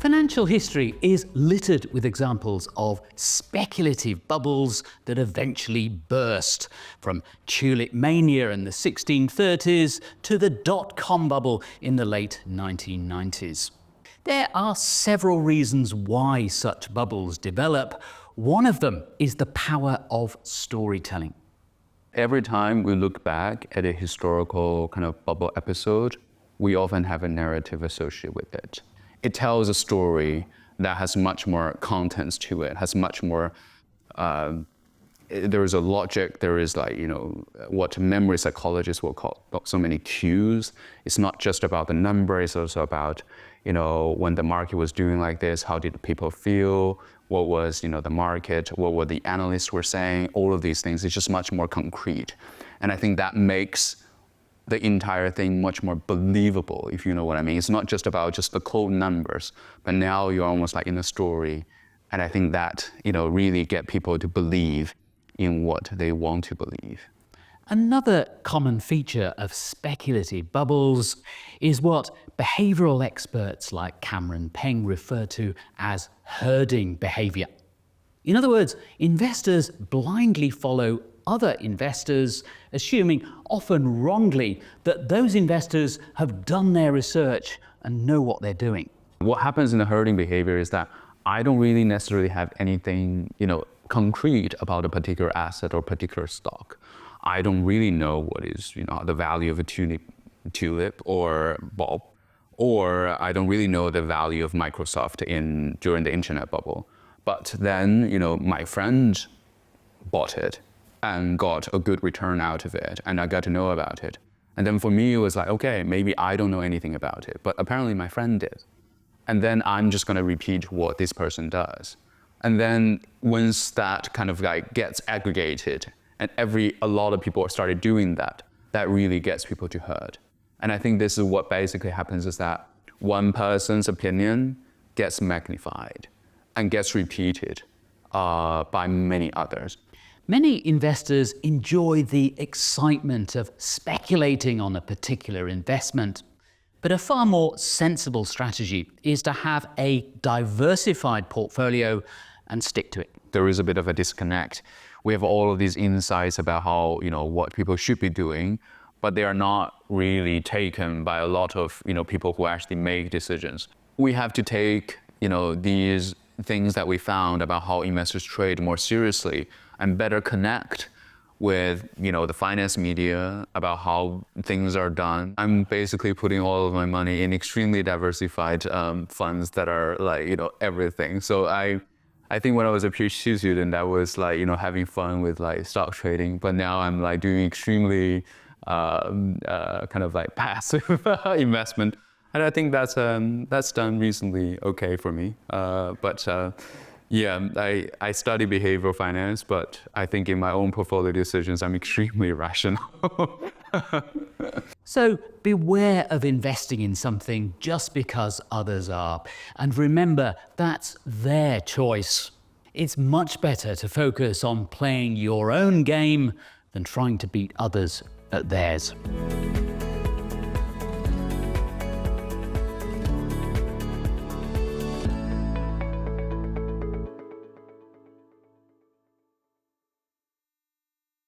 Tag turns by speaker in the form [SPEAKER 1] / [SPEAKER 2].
[SPEAKER 1] Financial history is littered with examples of speculative bubbles that eventually burst, from tulip mania in the 1630s to the dot-com bubble in the late 1990s. There are several reasons why such bubbles develop. One of them is the power of storytelling.
[SPEAKER 2] Every time we look back at a historical kind of bubble episode, we often have a narrative associated with it. It tells a story that has much more contents to it, has much more, there is a logic, there is what memory psychologists will call so many cues. It's not just about the number, it's also about, when the market was doing like this, how did people feel? What was, the market? What were the analysts were saying? All of these things, it's just much more concrete. And I think that makes the entire thing much more believable, if you know what I mean. It's not just about just the cold numbers, but now you're almost like in a story. And I think that, really get people to believe in what they want to believe.
[SPEAKER 1] Another common feature of speculative bubbles is what behavioral experts like Cameron Peng refer to as herding behavior. In other words, investors blindly follow other investors, assuming, often wrongly, that those investors have done their research and know what they're doing.
[SPEAKER 2] What happens in the herding behavior is that I don't really necessarily have anything, concrete about a particular asset or particular stock. I don't really know what is, the value of a tulip or bulb, or I don't really know the value of Microsoft during the internet bubble. But then, my friend bought it and got a good return out of it, and I got to know about it. And then for me, it was like, okay, maybe I don't know anything about it, but apparently my friend did. And then I'm just gonna repeat what this person does. And then once that kind of gets aggregated, and a lot of people started doing that, that really gets people to herd. And I think this is what basically happens, is that one person's opinion gets magnified and gets repeated by many others.
[SPEAKER 1] Many investors enjoy the excitement of speculating on a particular investment, but a far more sensible strategy is to have a diversified portfolio and stick to it.
[SPEAKER 2] There is a bit of a disconnect. We have all of these insights about how, what people should be doing, but they are not really taken by a lot of, people who actually make decisions. We have to take, these things that we found about how investors trade more seriously and better connect with, the finance media about how things are done. I'm basically putting all of my money in extremely diversified funds that are everything. So I think when I was a PhD student, that was having fun with stock trading, but now I'm doing extremely passive investment. And I think that's done reasonably okay for me. I study behavioral finance, but I think in my own portfolio decisions, I'm extremely rational.
[SPEAKER 1] So beware of investing in something just because others are. And remember, that's their choice. It's much better to focus on playing your own game than trying to beat others at theirs.